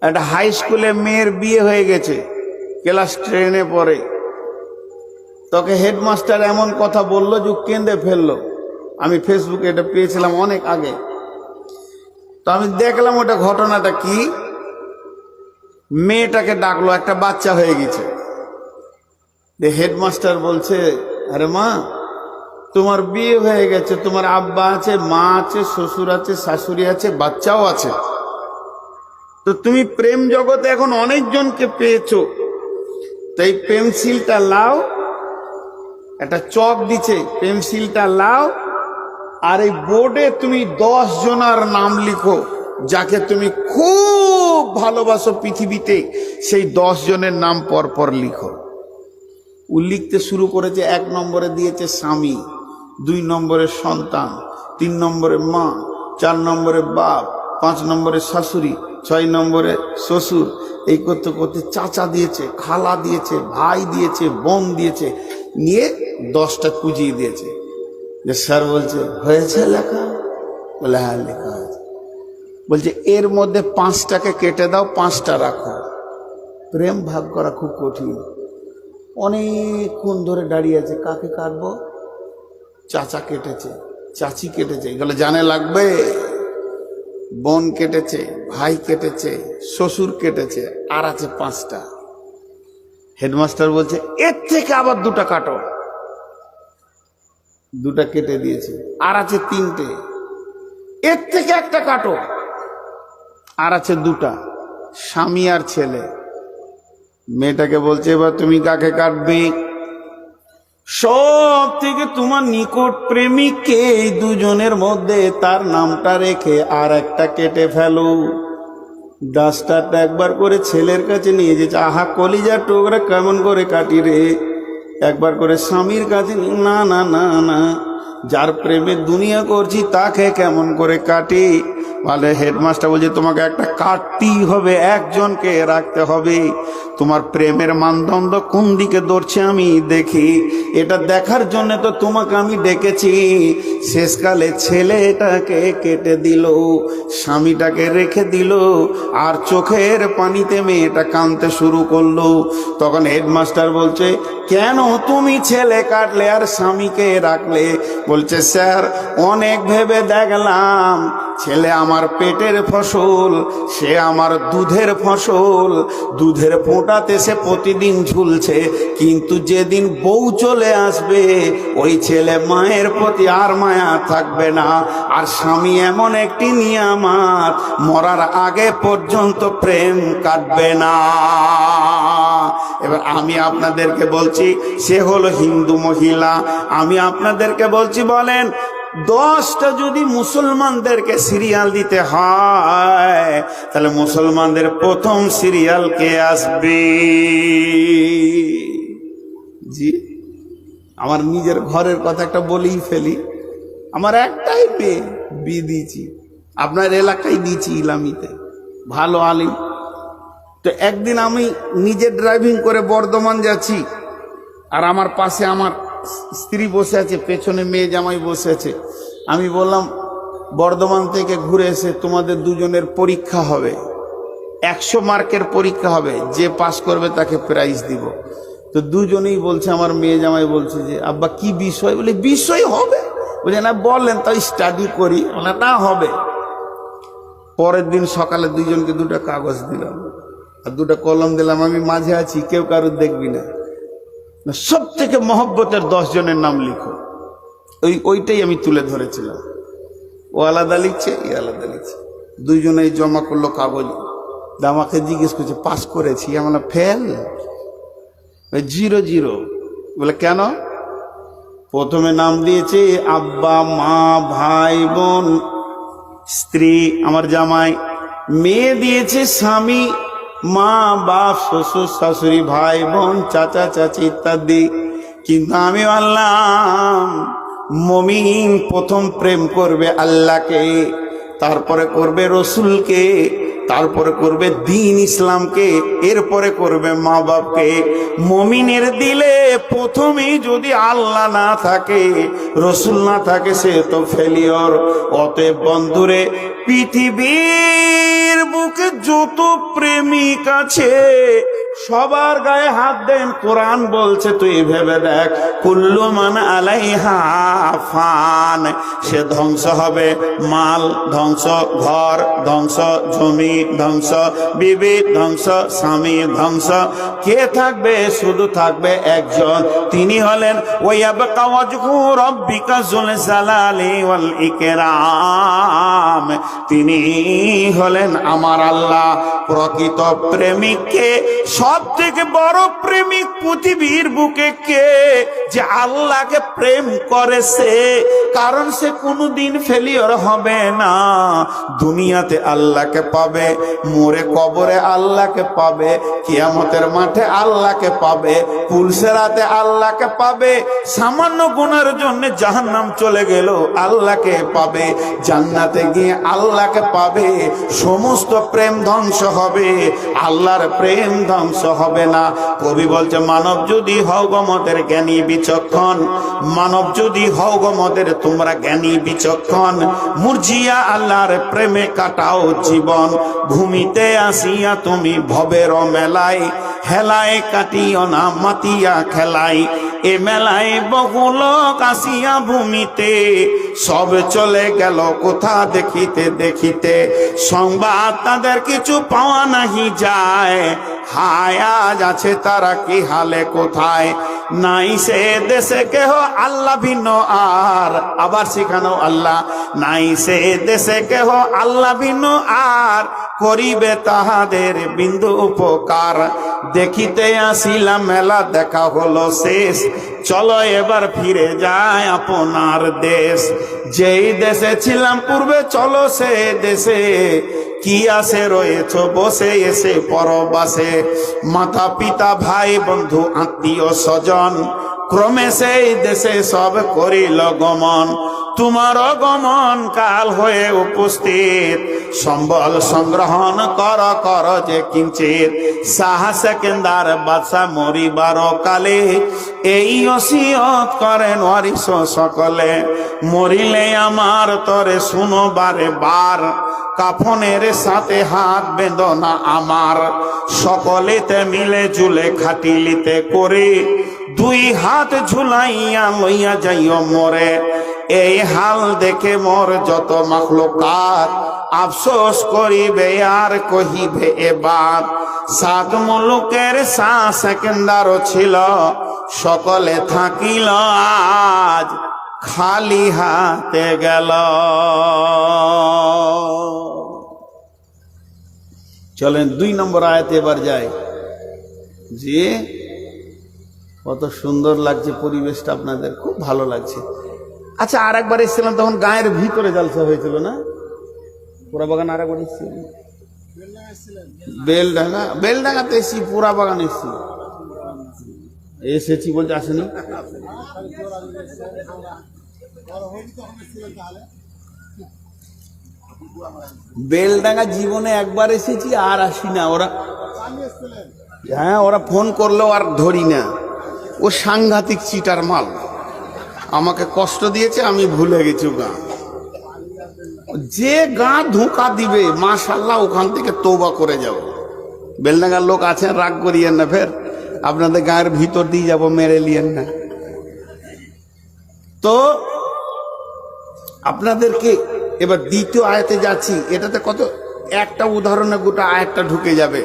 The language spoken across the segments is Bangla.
একটা হাই স্কুলে মেয়ের বিয়ে হয়ে গেছে, ক্লাস 10-এ পড়ে। তোকে হেডমাস্টার এমন কথা বললো যে কেঁদে ফেললো। আমি ফেসবুকে এটা পেয়েছিলাম অনেক আগে। তো আমি দেখলাম ওটা ঘটনাটা কি। মেয়েটাকে ডাকলো, একটা বাচ্চা হয়ে গেছে। হেডমাস্টার বলছে, আরে মা, তোমার বিয়ে হয়ে গেছে, তোমার আব্বা আছে, মা আছে, শ্বশুর আছে, শাশুড়ি আছে, বাচ্চাও আছে। তো তুমি প্রেম জগতে এখন অনেকজনকে পেয়েছো, তো এই পেন্সিলটা লাও, একটা চক দিছে, পেন্সিলটা লাও, আর এই বোর্ডে তুমি 10 জনার নাম লিখো যাকে তুমি খুব ভালোবাসো পৃথিবীতে। সেই 10 জনের নাম পরপর লিখো। ও লিখতে শুরু করেছে। 1 নম্বরে দিয়েছে স্বামী, 2 নম্বরে সন্তান, 3 নম্বরে মা, 4 নম্বরে বাপ, 5 নম্বরে শাশুড়ি, 6 নম্বরে শ্বশুর। এই করতে করতে চাচা দিয়েছে, খালা দিয়েছে, ভাই দিয়েছে, বোন দিয়েছে, নিয়ে 10টা কুজিয়ে দিয়েছে। যে স্যার বলছে, হয়েছে লেখা? বলে হ্যাঁ লেখা হয়েছে। বলছে এর মধ্যে 5টাকে কেটে দাও, 5টা রাখো। প্রেম ভাগ করা খুব কঠিন। অনেকক্ষণ ধরে দাঁড়িয়ে আছে, কাকে কাটবো? চাচা কেটেছে, চাচি কেটেছে, এগুলো জানে লাগবে। বোন কেটেছে, ভাই কেটেছে, শ্বশুর কেটেছে, আর আছে 5টা। হেডমাস্টার বলছে এর থেকে আবার 2টা কাটো। 2টা কেটে দিয়েছে, আর আছে 3টে। এর থেকে 1টা কাটো, আর আছে 2টা, স্বামী আর ছেলে। মেয়েটাকে বলছে এবার তুমি কাকে কাটবে? সব থেকে তোমার নিকট প্রেমিককে এই 2 জনের মধ্যে তার নামটা রেখে আর একটা কেটে ফেলো। ডাস্টারটা একবার করে ছেলের কাছে নিয়ে যেছে, আহা কলিজার টুকরা কেমন করে কাটি রে। একবার করে স্বামীর কাছে, না না না না, যার প্রেমে দুনিয়া করছি তাকে কেমন করে কাটি। বলে হেডমাস্টার বলছে তোমাকে একটা কাটতেই হবে, একজনকে রাখতে হবে। তোমার প্রেমের মানদণ্ড কোন দিকে দৌড়ছে আমি দেখি। এটা দেখার জন্য তো তোমাকে আমি ডেকেছি। শেষকালে ছেলেটাকে কেটে দিল, স্বামীটাকে রেখে দিল, আর চোখের পানিতে মেয়েটা কাঁদতে শুরু করলো। তখন হেডমাস্টার বলছে কেন তুমি ছেলে কাটলে আর স্বামীকে রাখলে? বলছে স্যার অনেক ভেবে দেখলাম, ছেলে আমার পেটের ফসল, সে আমার দুধের ফসল। দুধের ফোঁটাতে সে প্রতিদিন ঝুলছে, কিন্তু যেদিন বউ চলে আসবে ওই ছেলে মায়ের প্রতি আর মায়া থাকবে না। আর স্বামী এমন একটি নিয়ামত, মরার আগে পর্যন্ত প্রেম কাটবে না। এবার আমি আপনাদেরকে বলছি, সে হলো হিন্দু মহিলা। আমি আপনাদেরকে বলছি, বলেন 10টা যদি মুসলমানদেরকে সিরিয়াল দিতে হয়, তাহলে মুসলমানদের প্রথম সিরিয়াল কে আসবে? জি, আমার নিজের ঘরের কথা একটা বলেই ফেলি। আমার একটাই মেয়ে, বিয়ে দিয়েছি, আপনার এলাকায় দিয়েছি, ইলামিতে, ভালো আলিম। তো একদিন আমি নিজে ড্রাইভিং করে বর্ধমান যাচ্ছি, আর আমার পাশে আমার স্ত্রী বসে আছে, পেছনে মেয়ে জামাই বসে আছে। আমি বললাম বর্ধমান থেকে ঘুরে এসে তোমাদের 2 জনের পরীক্ষা হবে, 100 মার্কের পরীক্ষা হবে, যে পাস করবে তাকে প্রাইজ দিব। তো 2 জনেই বলছে, আমার মেয়ে জামাই বলছে যে আব্বা কি বিষয়? বলে বিষয় হবে। বলছে না বললেন তাই স্টাডি করি। বলে না হবে। পরের দিন সকালে 2 জনকে 2টা কাগজ দিলাম আর 2টা কলম দিলাম, আমি মাঝে আছি, কেউ কারোর দেখবি না। সব থেকে মহব্বতের 10 জনের নাম লিখো। ওইটাই আমি তুলে ধরেছিলাম। ও আলাদা লিখছে, এ আলাদা লিখছে। 2 জনেই জমা করলো কাগজ। আমাকে জিজ্ঞেস করছে পাস করেছি? আমরা ফেল, 0-0। বলে কেন? প্রথমে নাম দিয়েছে আব্বা, মা, ভাই, বোন, স্ত্রী আমার জামাই। মেয়ে দিয়েছে স্বামী, মা, বাপ, শ্বশুর, শাশুড়ি, ভাই, বোন, চাচা, চাচি ইত্যাদি। কিন্তু আমি বললাম মুমিন প্রথম প্রেম করবে আল্লাহকে, তারপরে করবে রসুলকে, তারপরে করবে দ্বীন ইসলামকে, এরপরে করবে মা বাপকে। মুমিনের দিলে প্রথমেই যদি আল্লাহ না থাকে, রসুল না থাকে, সে তো ফেলিওর। অতএব বন্ধুরে, পৃথিবীর বুকে যত প্রেমিক আছে সবার গায়ে হাত দেন। কোরআন বলছে, তুই ভেবে দেখ, কুল্লু মান আলাইহা ফান, সে ধ্বংস হবে। মাল ধ্বংস, ঘর ধ্বংস, জমি ধ্বংস, বিবি ধ্বংস, স্বামী ধ্বংস। কে থাকবে? শুধু থাকবে একজন, তিনি হলেন ওয়ায়াবকা ওয়াজহু রাব্বিকা যুল জালালি ওয়াল ইকরাম, তিনি হলেন আমার আল্লাহ। প্রকৃত প্রেমিককে, সব থেকে বড় প্রেমিক পৃথিবীর বুকে কে? যে আল্লাহকে প্রেম করেছে, কারণ সে কোনোদিন ফেলিওর হবে না। দুনিয়াতে আল্লাহকে পাবে, মরে কবরে আল্লাহকে পাবে, কিয়ামতের মাঠে আল্লাহকে পাবে, পুলসেরাতে আল্লাহকে পাবে। সামান্য গুনার জন্য জাহান্নাম চলে গেল, আল্লাহকে পাবে। জান্নাতে গিয়ে আল্লাহকে পাবে। সমস্ত প্রেম ধ্বংস হবে, আল্লাহর প্রেম ধ্বংস হবে না। কবি বলছে, মানব যদি হও গো মদের জ্ঞানী বিচক্ষণ, মানব যদি হও গো মদের তোমরা জ্ঞানী বিচক্ষণ, মুরজিয়া আল্লাহর প্রেমে কাটাও জীবন। ঘুমিতে আসিয়া তুমি ভবের মেলায়, হেলায় কাটিও না মাতিয়া খেলায়। এ মেলায় বহু লোক আসিয়া ভূমিতে, সব চলে গেল কোথা দেখিতে দেখিতে। সংবাদ তাদের কিছু পাওয়া নাহি যায়, হায় আজ আছে তারা কি হালে কোথায়। নাই সে দেশে কেহ আল্লাহ ভিন্ন আর, আবার সেখানেও আল্লাহ। নাই সে দেশে কেহ আল্লাহ ভিন্ন আর, করিবে তাহাদের বিন্দু উপকার। দেখিতে আসিলাম মেলা, দেখা হলো শেষ, চলো এবার ফিরে যায় আপনার দেশ। যেই দেশে ছিলাম পূর্বে, চলো সে দেশে। কি আসে রয়েছ বসে এসে পরবাসে। মাতা পিতা ভাই বন্ধু আত্মীয় স্বজন, ক্রমে সেই দেশে সব করিল গমন। তোমার গমন কাল হয়ে উপস্থিত, সম্বল সংগ্রহণ কর কর যে কিঞ্চিত। শাহ সেকেন্দার বাদশা মরিবার কালে, এই ওসিয়ত করেন ওয়ারিস সকলে। মরিলে আমার তরে শুনো বারে বার, কাফনের সাথে হাত বেঁধনা আমার। সকলেতে মিলে জুলে খাটিলিতে করে, দুই হাত ঝুলাইয়া লইয়া যাইও মোরে। এই হাল দেখে মোর যত মাখলুকাত, আফসোস করিবে আর কহিবে এবার। সাত মুলুকের শাহ সেকেন্দারও ছিল, সকলে থাকিল আজ খালি হাতে গেল। চলেন 2 নম্বর আয়াতে এবার যাই। যে কত সুন্দর লাগছে পরিবেশটা, আপনাদের খুব ভালো লাগছে। আচ্ছা, আর একবার এসেছিলাম তখন গায়ের ভিতরে জালসা হয়েছিল না? পুরা বাগান আর একবার এসেছিলাম, বেলডাঙ্গা। বেলডাঙ্গাতে এসেছি, পুরা বাগান এসেছি বলতে আসেনি। বেলডাঙ্গা জীবনে একবার এসেছি, আর আসি না। ওরা, হ্যাঁ, ওরা ফোন করলেও আর ধরি না। ও সাংঘাতিক চিটার মাল, আমাকে কষ্ট দিয়েছে, আমি ভুলে গেছি। গা যে গা ধোঁকা দিবে, মাশাআল্লাহ, ওখান থেকে তওবা করে যাব। বেলডাঙ্গার লোক আছেন, রাগ করিয়েন না, ফের আপনাদের গায়ের ভিতর দিয়ে যাব, মেরে লিয়েন না। তো আপনাদেরকে এবার দ্বিতীয় আয়াতে যাচ্ছি। এটাতে কত একটা উদাহরণে গোটা আয়াতটা ঢুকে যাবে।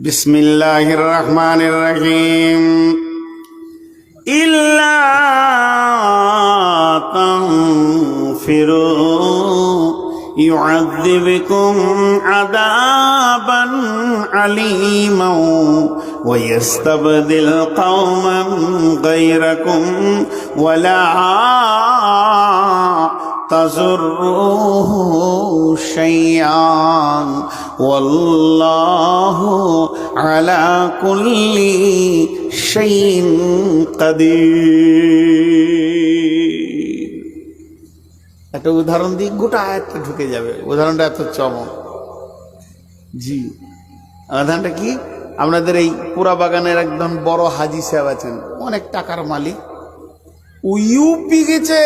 বিসমিল্লাহির রহমানির রহিম। ইল্লা তানফিরু يعذبكم عذابا عليما ويستبدل قوما غيركم ولا تضروه شيئا والله على كل شيء قدير। একটা উদাহরণ দিই, গোটা আয়াতটা ঢুকে যাবে। উদাহরণটা এত চমক। জি, ধানটা কি আপনাদের এই পুরা বাগানের একদম বড় হাজি সাহেব আছেন, অনেক টাকার মালিক। ও ইউপি গেছে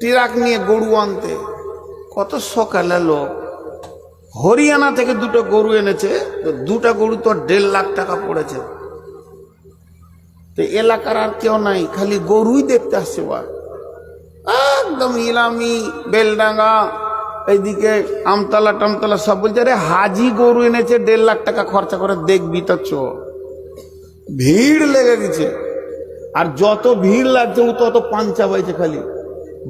ট্রাক নিয়ে গরু আনতে, কত সকালে লোক। হরিয়ানা থেকে দুটো গরু এনেছে, তো দুটা গরু তো 1.5 লাখ টাকা পড়েছে। তো এলাকার আর কেউ নাই, খালি গরুই দেখতে আসছে। একদম ইলামি বেলডাঙ্গা এইদিকে আমতলা টামতলা সব বলছে আরে হাজি গরু এনেছে 1.5 লাখ টাকা খরচা করে, দেখবি তো চো। ভিড় লেগে গেছে, আর যত ভিড় লাগছে ও তত পাঞ্চা পাইছে খালি।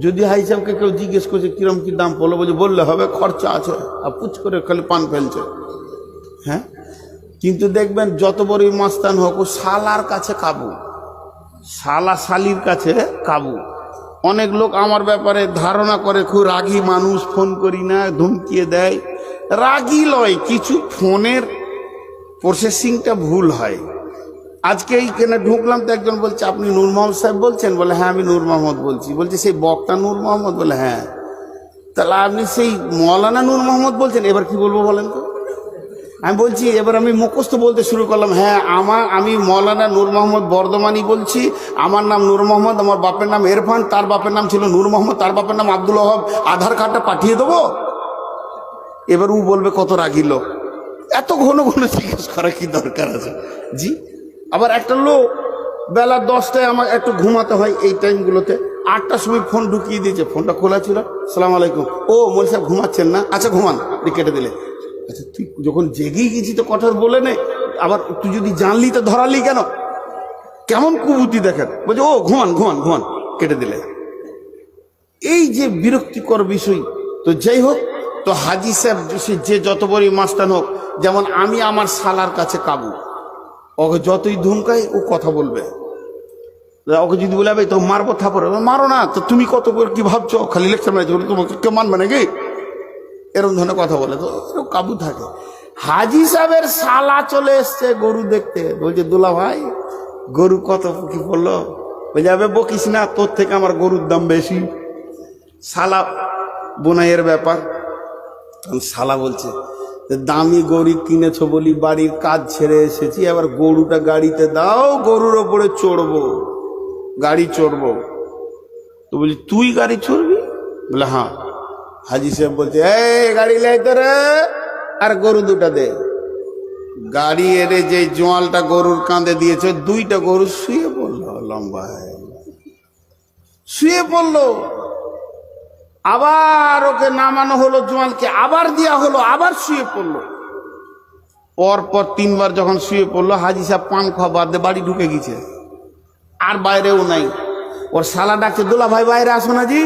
যদি হাই সাহেবকে কেউ জিজ্ঞেস করছে কিরম কি দাম পড়লো, বললে হবে খরচা আছে, আর পুচ করে খালি পান ফেলছে। হ্যাঁ, কিন্তু দেখবেন যত বড়ই মাস্তান হোক, ও শালার কাছে কাবু, শালা শালির কাছে কাবু। অনেক লোক আমার ব্যাপারে ধারণা করে খুব রাগী মানুষ, ফোন করি না, ধমকিয়ে দেয়। রাগী লয়, কিছু ফোনের প্রসেসিংটা ভুল হয়। আজকে এইখানে ঢুকলাম তো একজন বলছে আপনি নূর মোহাম্মদ সাহেব বলছেন? বলে হ্যাঁ আমি নূর মোহাম্মদ বলছি। বলছে সেই বক্তা নূর মোহাম্মদ? বলে হ্যাঁ। তাহলে আপনি সেই মৌলানা নূর মোহাম্মদ বলছেন, এবার কি বলবো বলেন তো? আমি বলছি, এবার আমি মুখস্থ বলতে শুরু করলাম, হ্যাঁ আমি মৌলানা নূর মোহাম্মদ বর্ধমানি বলছি, আমার নাম নূর মোহাম্মদ, আমার বাপের নাম ইরফান, তার বাপের নাম ছিল নূর মোহাম্মদ, তার বাপের নাম আব্দুল ওহাব, আধার কার্ডটা পাঠিয়ে দেবো। এবার ও বলবে কত রাগী লোক, এত ঘন ঘন জিজ্ঞেস করা কি দরকার আছে? জি। আবার একটা লোক বেলা 10টায় আমার একটু ঘুমাতে হয়, এই টাইমগুলোতে 8টার সময় ফোন ঢুকিয়ে দিয়েছে, ফোনটা খোলা ছিল। আসসালামু আলাইকুম। ও মৌলী সাহেব ঘুমাচ্ছেন না? আচ্ছা ঘুমান, কেটে দিলে। আচ্ছা তুই যখন জেগেই গেছি তো কথা বলে নে, আবার তুই যদি জানলি তো ধরালি কেন? কেমন কুবুদ্ধি দেখেন। বলছে ও ঘুমান ঘুমান ঘুমান, কেটে দিলে। এই যে বিরক্তিকর বিষয়। তো যাই হোক, তো হাজি সাহেব যে যত বড়ই মাস্তান হোক, যেমন আমি আমার শালার কাছে কাবু, ওকে যতই ধুমকাই ও কথা বলবে। ওকে যদি বলে তো মারবো থাপড়ে, মারো না তো, তুমি কত করে কি ভাবছো, খালি লেকচার মারছো, তোমাকে কেউ মানবে নাকি? এরকম ধরনের কথা বলে, তো কাবু থাকে। হাজি সাহেবের শালা চলে এসছে গরু দেখতে, বলছে দুলা ভাই গরু কত কি বললো? বলছে আবে বকিস না, তোর থেকে আমার গরুর দাম বেশি। শালা বোনাইয়ের ব্যাপার। শালা বলছে দামি গরু কিনেছো বলি বাড়ির কাজ ছেড়ে এসেছি, এবার গরুটা গাড়িতে দাও, গরুর ওপরে চড়বো, গাড়ি চড়বো। তো বলি তুই গাড়ি চড়বি? বলে হ্যাঁ। হাজি সাহেব বলছে এই গাড়ি লাইতে রে, আর গরু দুটা দে। গাড়ি এরে যে জোয়ালটা গরুর কাঁধে দিয়েছে, 2টা গরু শুয়ে পড়লো, লম্বা শুয়ে পড়লো। আবার ওকে নামানো হলো, জোয়ালকে আবার দেওয়া হলো, আবার শুয়ে পড়লো। পরপর 3বার যখন শুয়ে পড়লো, হাজি সাহেব পান খাওয়া বাদ দিয়ে বাড়ি ঢুকে গেছে, আর বাইরেও নাই। ওর শালা ডাকছে দুলা ভাই বাইরে আসো না জি।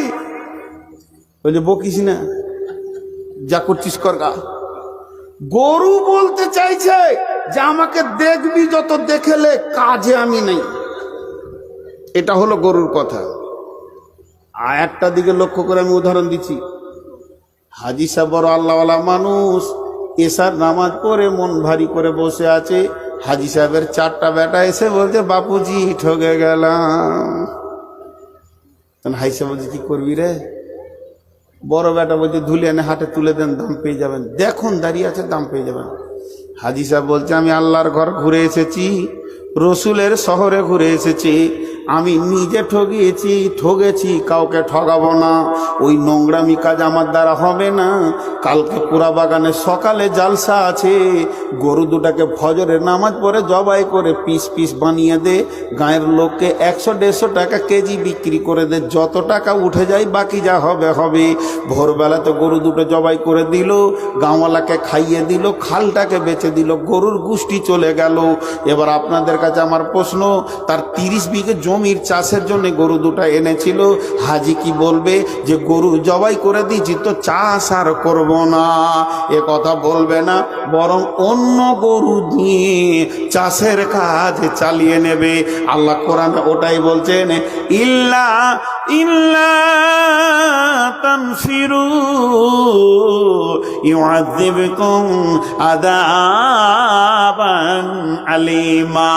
বলছে বকিস না, যা করছিস কর গা। গরু বলতে চাইছে যে আমাকে দেখবি যত দেখেলে, কাজে আমি নেই। এটা হলো গরুর কথা। আর একটা দিকে লক্ষ্য করে আমি উদাহরণ দিচ্ছি। হাজি সাহেব বড় আল্লাহওয়ালা মানুষ, এশার নামাজ পড়ে মন ভারী করে বসে আছে। হাজি সাহেবের 4টা বেটা এসে বলছে বাপুজি ঠকে গেলাম। হাজি সাহেব বলছে কি করবি রে? বড় বেটা বলছে ধুলে এনে হাটে তুলে দেন, দাম পেয়ে যাবেন। দেখুন দাঁড়িয়ে আছে, দাম পেয়ে যাবেন। হাজি সাহেব বলছে আমি আল্লাহর ঘর ঘুরে এসেছি, রসুলের শহরে ঘুরে এসেছি, আমি নিজে ঠগেছি, কাউকে ঠগাবো না। ওই নোংরামি কাজ আমার দ্বারা হবে না। কালকে পুরা বাগানে সকালে জালসা আছে, গরু দুটাকে ফজরের নামাজ পড়ে জবাই করে পিস পিস বানিয়ে দে, গায়ের লোককে 100-150 টাকা কেজি বিক্রি করে দে, যত টাকা উঠে যায় বাকি যা হবে হবে। ভোরবেলাতে গরু দুটো জবাই করে দিল, গাঁওয়ালাকে খাইয়ে দিল, খালটাকে বেচে দিল, গরুর গুষ্টি চলে গেল। এবার আপনাদের কাছে আমার প্রশ্ন, তার 30 বিঘে জমির চাষের জন্য গরু দুটা এনেছিল, হাজি কি বলবে যে গরু জবাই করে দিয়েছি তো চাষ আর করব না? এ কথা বলবে না, বরং অন্য গরু দিয়ে চাষের কাজ চালিয়ে নেবে। আল্লাহ কোরআনে ওটাই বলছেন, ইল্লা ইল্লা তানফিরু ইউআযিবকুম আযাবান আলীমা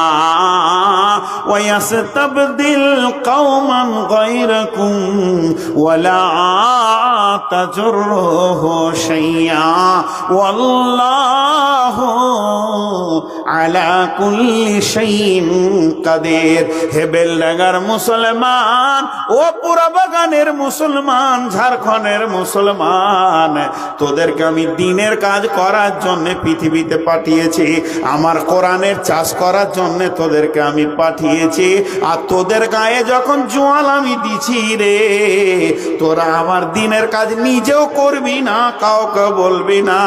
ওয়া ইয়াস্তাবদিল কওমান গায়রাকুম ওয়া লা তাজুরুহু শাইয়্যা ওয়াল্লাহু আলা কুল্লি শাইইন কাদির। হে বেলডাঙ্গার মুসলমান, ও পুরা বাগানের মুসলমান, ঝাড়খণ্ডের মুসলমান, তোদেরকে আমি দিনের কাজ করার জন্য পৃথিবীতে পাঠিয়েছি, আমার কোরআনের চাষ করার জন্য তোদেরকে আমি পাঠিয়েছি। আর তোদের গায়ে যখন জোয়াল আমি দিছি রে, তোরা আমার দিনের কাজ নিজেও করবি না, কাউকে বলবি না।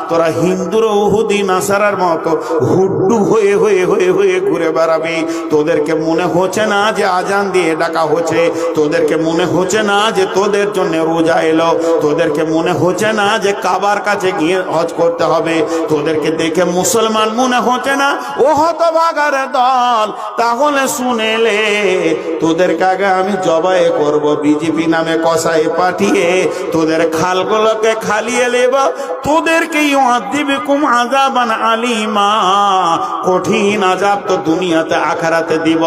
তোরা হিন্দুর উহুদি নাসারার মতো হুড্ডু হয়ে হয়ে হয়ে হয়ে ঘুরে বেড়াবি। তোদেরকে মনে হচ্ছে না যে আজান দিয়ে ডাকা হচ্ছে, তোদেরকে মনে হচ্ছে না যে তোদের জন্য রোজা এলো, তোদেরকে মনে হচ্ছে না যে কাবার কাছে গিয়ে হজ করতে হবে, তোদেরকে দেখে মুসলমান মনে হচ্ছে না। ও হতভাগার দল, তাহলে শুনেলে তোদেরকে আগে আমি জবাই করব, বিজেপি নামে কসাই পাঠিয়ে তোদের খালগুলোকে খালিয়ে নেব, তোদেরকে ইউআযিবকুম আযাবান আলীমা, কঠিন আযাব তো দুনিয়াতে আখিরাতে দিব।